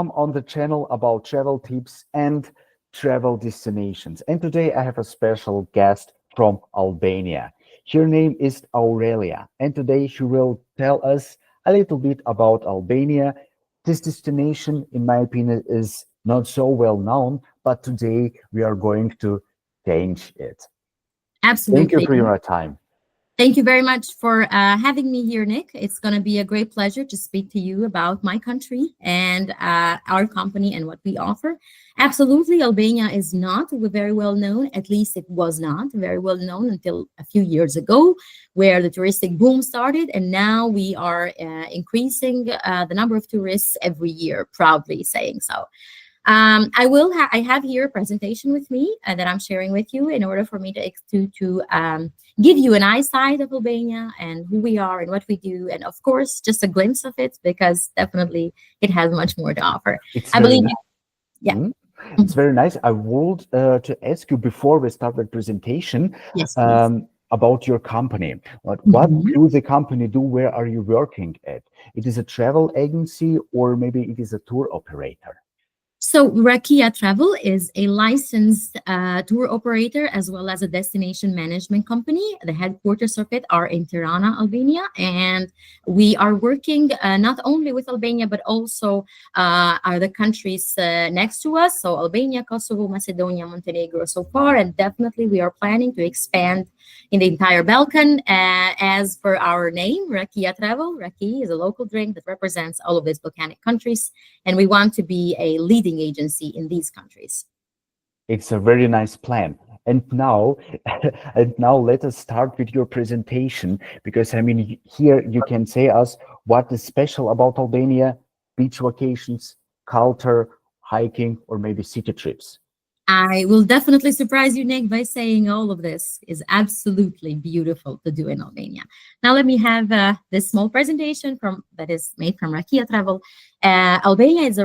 welcome on the channel about travel tips and travel destinations. And today I have a special guest from Albania. Her name is Aurelia, and today she will tell us a little bit about Albania. This destination, in my opinion, is not so well known, but today we are going to change it. Thank you Absolutely. for your time. Thank you very much for having me here, Nick. It's going to be a great pleasure to speak to you about my country and our company and what we offer. Absolutely, Albania is not very well known. At least it was not very well known until a few years ago, where the touristic boom started. And now we are increasing the number of tourists every year, proudly saying so. I have here a presentation with me that I'm sharing with you in order for me to give you an eyesight of Albania and who we are and what we do, and of course just a glimpse of it, because definitely it has much more to offer. I believe, yeah. It's very nice. I would to ask you before we start the presentation. Yes, about your company. What do the company do? Where are you working at? It is a travel agency or maybe it is a tour operator? So Rakiyatravel is a licensed tour operator as well as a destination management company. The headquarters of it are in Tirana, Albania, and we are working not only with Albania but also are the countries next to us. So Albania, Kosovo, Macedonia, Montenegro so far, and definitely we are planning to expand in the entire Balkan. As per our name, Rakiyatravel, Raki is a local drink that represents all of these Balkanic countries, and we want to be a leading agency in these countries. It's a very nice plan. And now, let us start with your presentation, because I mean, here you can say us what is special about Albania: beach vacations, culture, hiking, or maybe city trips. I will definitely surprise you, Nick, by saying all of this is absolutely beautiful to do in Albania. Now, let me have this small presentation that is made from Rakiyatravel. Albania is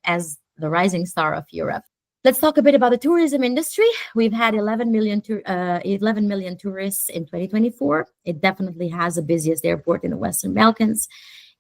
as the rising star of Europe. Let's talk a bit about the tourism industry. We've had 11 million tourists in 2024. It definitely has the busiest airport in the Western Balkans.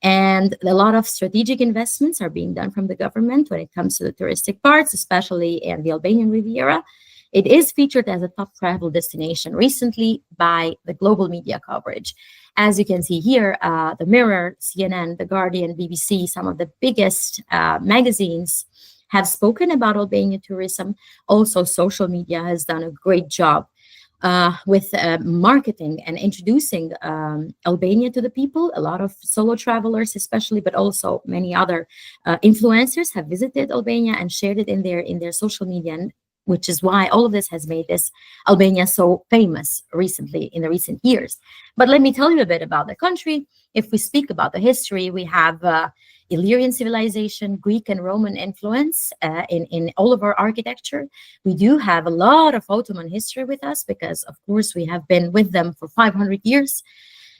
And a lot of strategic investments are being done from the government when it comes to the touristic parts, especially in the Albanian Riviera. It is featured as a top travel destination recently by the global media coverage. As you can see here, the Mirror, CNN, The Guardian, BBC, some of the biggest magazines have spoken about Albania tourism. Also, social media has done a great job with marketing and introducing Albania to the people. A lot of solo travelers especially, but also many other influencers have visited Albania and shared it in their social media, which is why all of this has made this Albania so famous recently, in the recent years. But let me tell you a bit about the country. If we speak about the history, we have Illyrian civilization, Greek and Roman influence in all of our architecture. We do have a lot of Ottoman history with us because, of course, we have been with them for 500 years.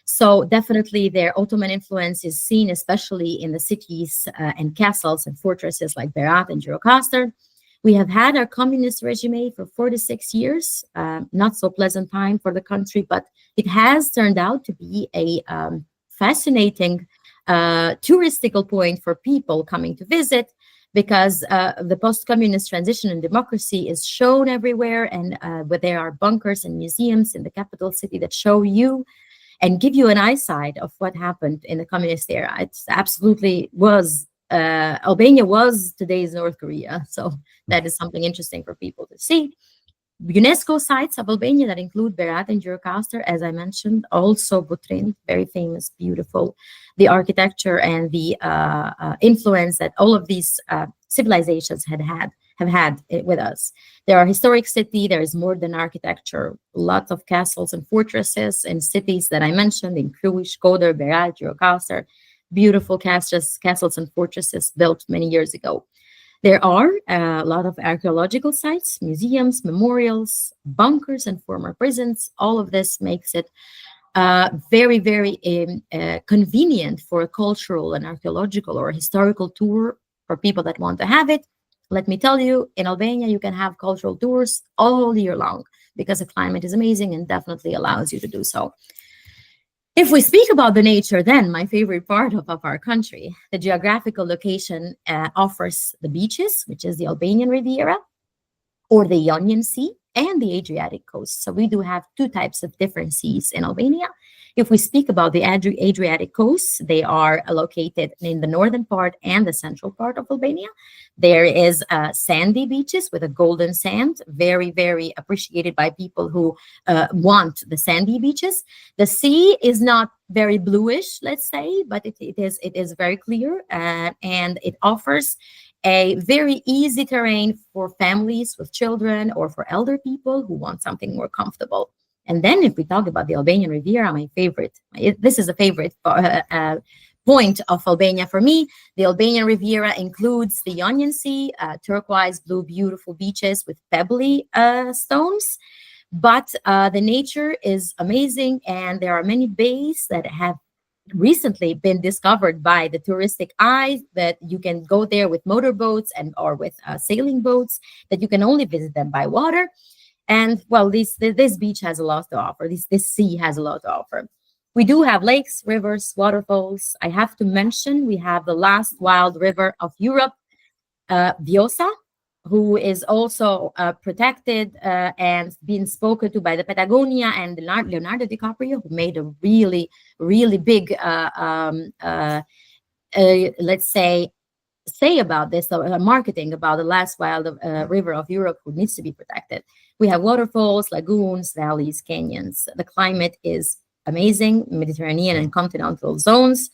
So definitely their Ottoman influence is seen, especially in the cities and castles and fortresses like Berat and Gjirokastër. We have had our communist regime for 46 years, not so pleasant time for the country, but it has turned out to be a fascinating touristical point for people coming to visit, because the post-communist transition and democracy is shown everywhere, and where there are bunkers and museums in the capital city that show you and give you an eyesight of what happened in the communist era. It's absolutely was Albania was today's North Korea, so that is something interesting for people to see. UNESCO sites of Albania that include Berat and Gjirokastër, as I mentioned, also Butrin, very famous, beautiful. The architecture and the influence that all of these civilizations have had with us. There are historic city, there is modern architecture, lots of castles and fortresses and cities that I mentioned in Cluj, Shkodër, Berat, Gjirokastër, beautiful castles and fortresses built many years ago. There are a lot of archaeological sites, museums, memorials, bunkers, and former prisons. All of this makes it very, very convenient for a cultural and archaeological or historical tour for people that want to have it. Let me tell you, in Albania, you can have cultural tours all year long because the climate is amazing and definitely allows you to do so. If we speak about the nature, then my favorite part of our country, the geographical location offers the beaches, which is the Albanian Riviera, or the Ionian Sea, and the Adriatic coast. So we do have two types of different seas in Albania. If we speak about the Adriatic coast, they are located in the northern part and the central part of Albania. There is sandy beaches with a golden sand, very, very appreciated by people who want the sandy beaches. The sea is not very bluish, let's say, but it is very clear, and it offers a very easy terrain for families with children or for elder people who want something more comfortable. And then if we talk about the Albanian Riviera, my favorite, this is a favorite point of Albania for me. The Albanian Riviera includes the Ionian Sea, turquoise blue, beautiful beaches with pebbly stones. But the nature is amazing, and there are many bays that have recently been discovered by the touristic eye, that you can go there with motorboats and or with sailing boats, that you can only visit them by water. And well, this beach has a lot to offer. This sea has a lot to offer. We do have lakes, rivers, waterfalls. I have to mention we have the last wild river of Europe, Vjosa, who is also protected and being spoken to by the Patagonia and Leonardo DiCaprio, who made a really, really big, let's say about this, marketing about the last wild river of Europe, who needs to be protected. We have waterfalls, lagoons, valleys, canyons. The climate is amazing, Mediterranean and continental zones,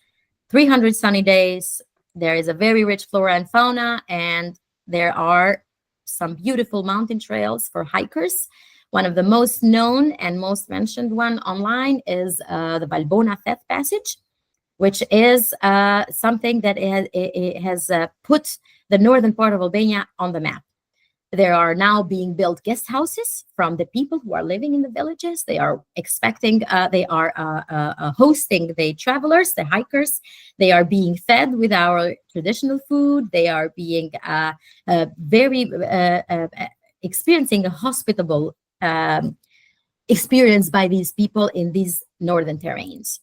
300 sunny days. There is a very rich flora and fauna, and there are some beautiful mountain trails for hikers. One of the most known and most mentioned one online is the Valbona Theft Passage, which is something that it has put the northern part of Albania on the map. There are now being built guest houses from the people who are living in the villages. They are expecting, they are hosting the travelers, the hikers. They are being fed with our traditional food. They are being experiencing a hospitable experience by these people in these northern terrains.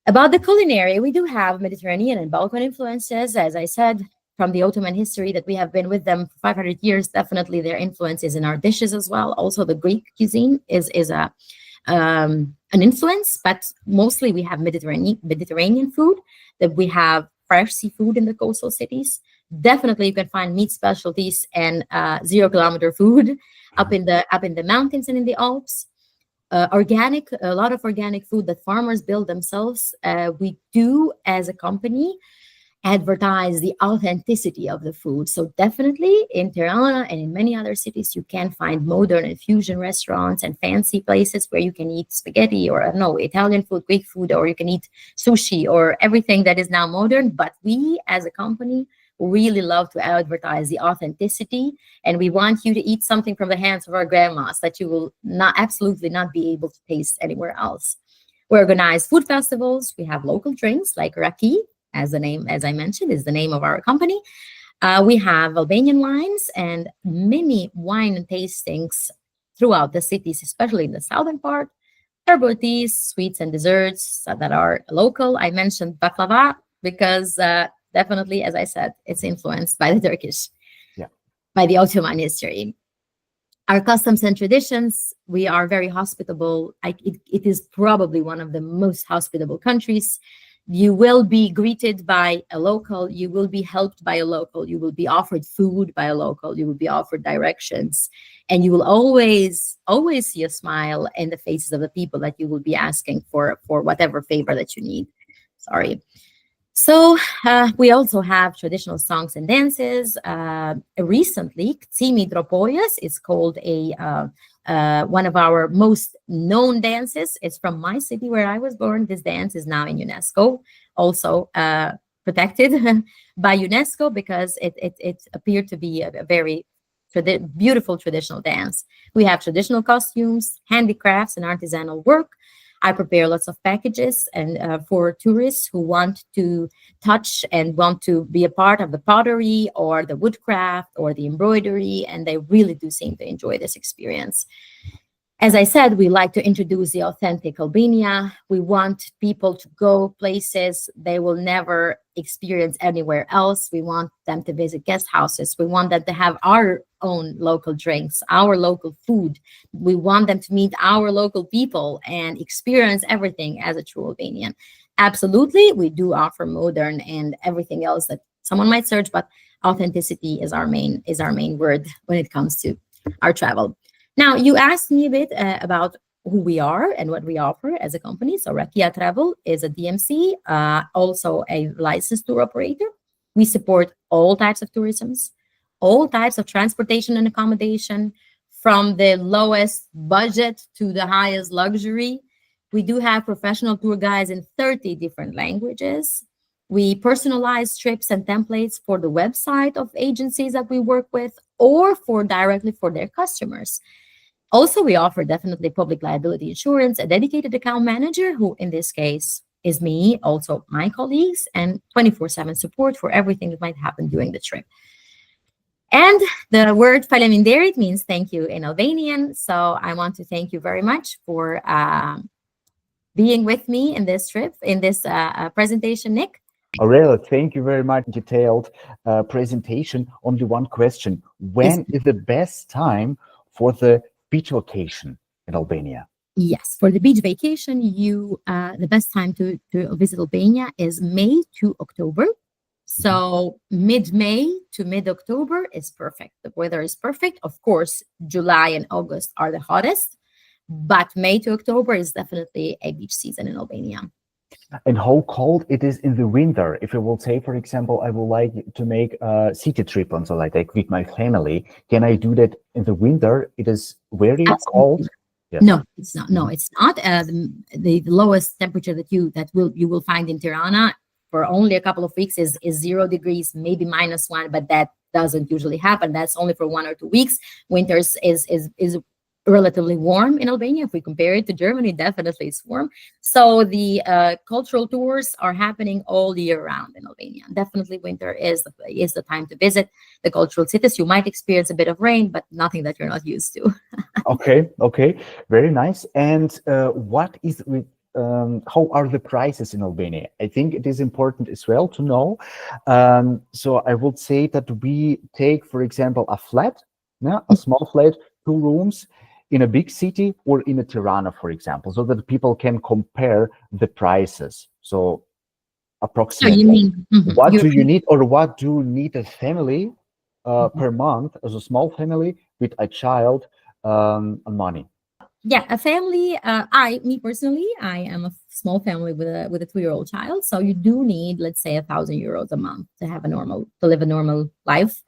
About the culinary, we do have Mediterranean and Balkan influences, as I said, from the Ottoman history, that we have been with them for 500 years. Definitely their influence is in our dishes as well. Also, the Greek cuisine is an influence, but mostly we have Mediterranean food, that we have fresh seafood in the coastal cities. Definitely you can find meat specialties and 0-kilometer food up in the mountains and in the Alps. Organic, a lot of organic food that farmers build themselves. We do, as a company, advertise the authenticity of the food. So definitely in Tirana and in many other cities, you can find modern and fusion restaurants and fancy places where you can eat spaghetti or, I don't know, Italian food, Greek food, or you can eat sushi or everything that is now modern. But we, as a company, really love to advertise the authenticity, and we want you to eat something from the hands of our grandmas that you will absolutely not be able to taste anywhere else. We organize food festivals. We have local drinks like Raki, as I mentioned, is the name of our company. We have Albanian wines and many wine tastings throughout the cities, especially in the southern part. Herbal teas, sweets and desserts that are local. I mentioned baklava because definitely, as I said, it's influenced by the Turkish, by the Ottoman history. Our customs and traditions, we are very hospitable. It is probably one of the most hospitable countries. You will be greeted by a local, you will be helped by a local, you will be offered food by a local, you will be offered directions, and you will always see a smile in the faces of the people that you will be asking for whatever favor that you need. Sorry. So we also have traditional songs and dances. Recently, Kcimi Dropojas is called one of our most known dances. It's from my city where I was born. This dance is now in UNESCO, also protected by UNESCO because it appeared to be a very beautiful traditional dance. We have traditional costumes, handicrafts, and artisanal work. I prepare lots of packages and for tourists who want to touch and want to be a part of the pottery or the woodcraft or the embroidery, and they really do seem to enjoy this experience. As I said, we like to introduce the authentic Albania. We want people to go places they will never experience anywhere else. We want them to visit guest houses. We want them to have our own local drinks, our local food. We want them to meet our local people and experience everything as a true Albanian. Absolutely, we do offer modern and everything else that someone might search, but authenticity is our main word when it comes to our travel. Now, you asked me a bit about who we are and what we offer as a company. So Rakiyatravel is a DMC, also a licensed tour operator. We support all types of tourisms, all types of transportation and accommodation, from the lowest budget to the highest luxury. We do have professional tour guides in 30 different languages. We personalize trips and templates for the website of agencies that we work with or for directly for their customers. Also, we offer definitely public liability insurance, a dedicated account manager, who in this case is me, also my colleagues, and 24/7 support for everything that might happen during the trip. And the word faleminderit means thank you in Albanian. So I want to thank you very much for being with me in this trip, in this presentation, Nick. Aurela, thank you very much. Detailed presentation. Only one question. When is the best time for the beach vacation in Albania? Yes, for the beach vacation, the best time to visit Albania is May to October. So mid-May to mid-October is perfect. The weather is perfect. Of course, July and August are the hottest, but May to October is definitely a beach season in Albania. And how cold it is in the winter? If I will say, for example, I would like to make a city trip on so like that with my family, can I do that in the winter? It is very cold. Yes. No, it's not. No, it's not. The lowest temperature that you will find in Tirana for only a couple of weeks is 0 degrees, maybe -1, but that doesn't usually happen. That's only for 1 or 2 weeks. Winters is relatively warm in Albania. If we compare it to Germany, definitely it's warm. So the cultural tours are happening all year round in Albania. Definitely winter is the time to visit the cultural cities. You might experience a bit of rain, but nothing that you're not used to. Okay, very nice. And how are the prices in Albania? I think it is important as well to know. So I would say that we take, for example, a flat, a small flat, 2 rooms, in a big city or in a Tirana, for example, so that people can compare the prices. So approximately, so you mean, what do you need, or what do you need a family per month as a small family with a child on money? Yeah, a family. Me personally, I am a small family with a 2-year-old child. So you do need, let's say, €1,000 a month to live a normal life.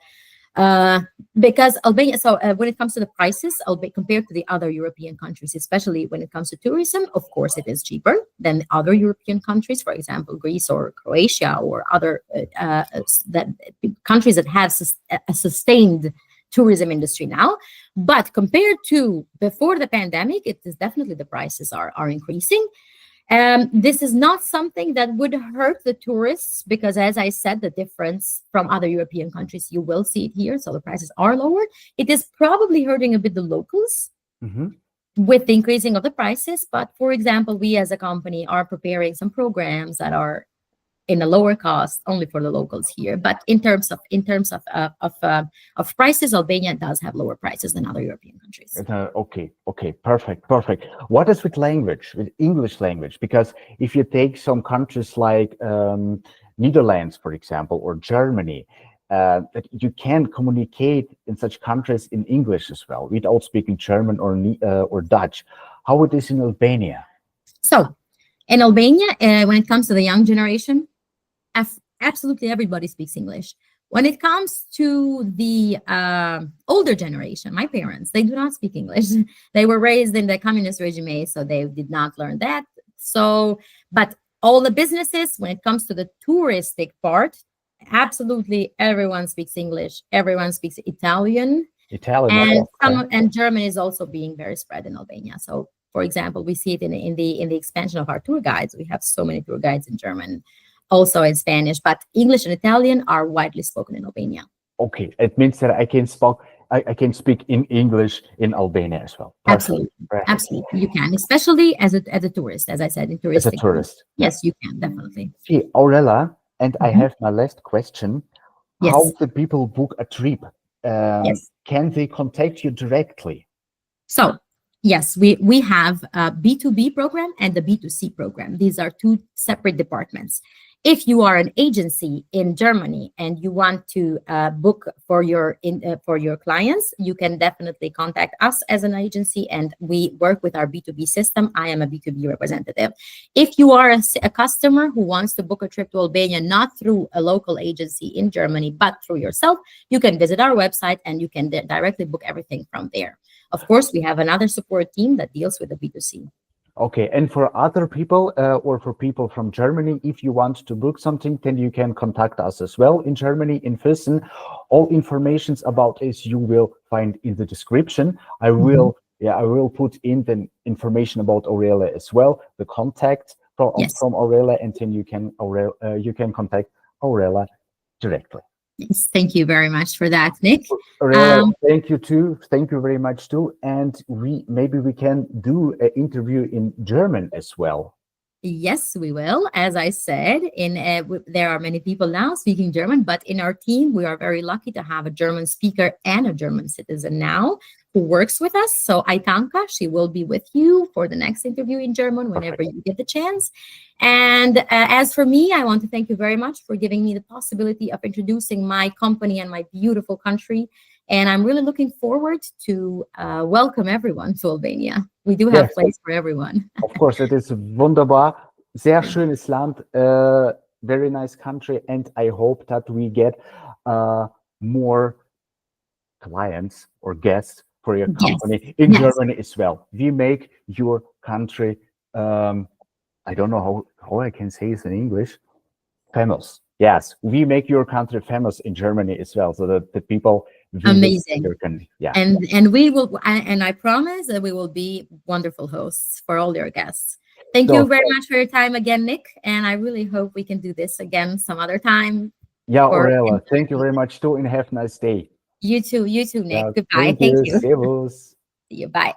Because Albania, when it comes to the prices, compared to the other European countries, especially when it comes to tourism, of course, it is cheaper than other European countries, for example, Greece or Croatia or other countries that have a sustained tourism industry now. But compared to before the pandemic, it is definitely the prices are increasing. This is not something that would hurt the tourists because, as I said, the difference from other European countries, you will see it here. So the prices are lower. It is probably hurting a bit the locals with the increasing of the prices. But for example, we as a company are preparing some programs that are in a lower cost only for the locals here. But in terms of prices, Albania does have lower prices than other European countries. Okay, perfect. What is with language, with English language? Because if you take some countries like Netherlands, for example, or Germany, you can communicate in such countries in English as well, without speaking German or Dutch. How it is in Albania? So in Albania, when it comes to the young generation, absolutely everybody speaks English. When it comes to the older generation, my parents, they do not speak English. They were raised in the communist regime, so they did not learn that. So, but all the businesses, when it comes to the touristic part, absolutely everyone speaks English. Everyone speaks Italian. And German is also being very spread in Albania. So, for example, we see it in the expansion of our tour guides. We have so many tour guides in German, also in Spanish, but English and Italian are widely spoken in Albania. Okay, it means that I can I can speak in English in Albania as well. Perfect. Absolutely. Perfect. Absolutely. You can, especially as a tourist, as I said, in As a touristic. tourist. Yeah. Yes, you can, definitely. See, Aurela, and I Mhm. have my last question. How Yes. the people book a trip? Yes. Can they contact you directly? So, yes, we have a B2B program and the B2C program. These are two separate departments. If you are an agency in Germany and you want to book for your clients, you can definitely contact us as an agency, and we work with our B2B system. I am a B2B representative. If you are a customer who wants to book a trip to Albania, not through a local agency in Germany, but through yourself, you can visit our website and you can directly book everything from there. Of course, we have another support team that deals with the B2C. Okay, and for other people or for people from Germany, if you want to book something, then you can contact us as well in Germany, in Füssen. All informations about this you will find in the description. I will put in the information about Aurela as well, the contact from Aurela, and then you can contact Aurela directly. Yes, thank you very much for that, Nick. Aurela, thank you too. Thank you very much too. And maybe we can do an interview in German as well. Yes, we will. As I said, there are many people now speaking German, but in our team, we are very lucky to have a German speaker and a German citizen now who works with us. So Aitanka, she will be with you for the next interview in German whenever you get the chance. And as for me, I want to thank you very much for giving me the possibility of introducing my company and my beautiful country. And I'm really looking forward to welcome everyone to Albania. We do have place for everyone. Of course, it is wunderbar. Sehr schönes Land, very nice country. And I hope that we get more clients or guests for your company in Germany as well. We make your country, I don't know how I can say this in English, famous. Yes, we make your country famous in Germany as well, so that the people amazing. Yeah, and we will, and I promise that we will be wonderful hosts for all your guests. Thank you very much for your time again, Nick, and I really hope we can do this again some other time. Yeah, Aurela, thank you very much too, and have a nice day. You too, Nick. Yeah, Goodbye. Thank you. Servus. See you. Bye.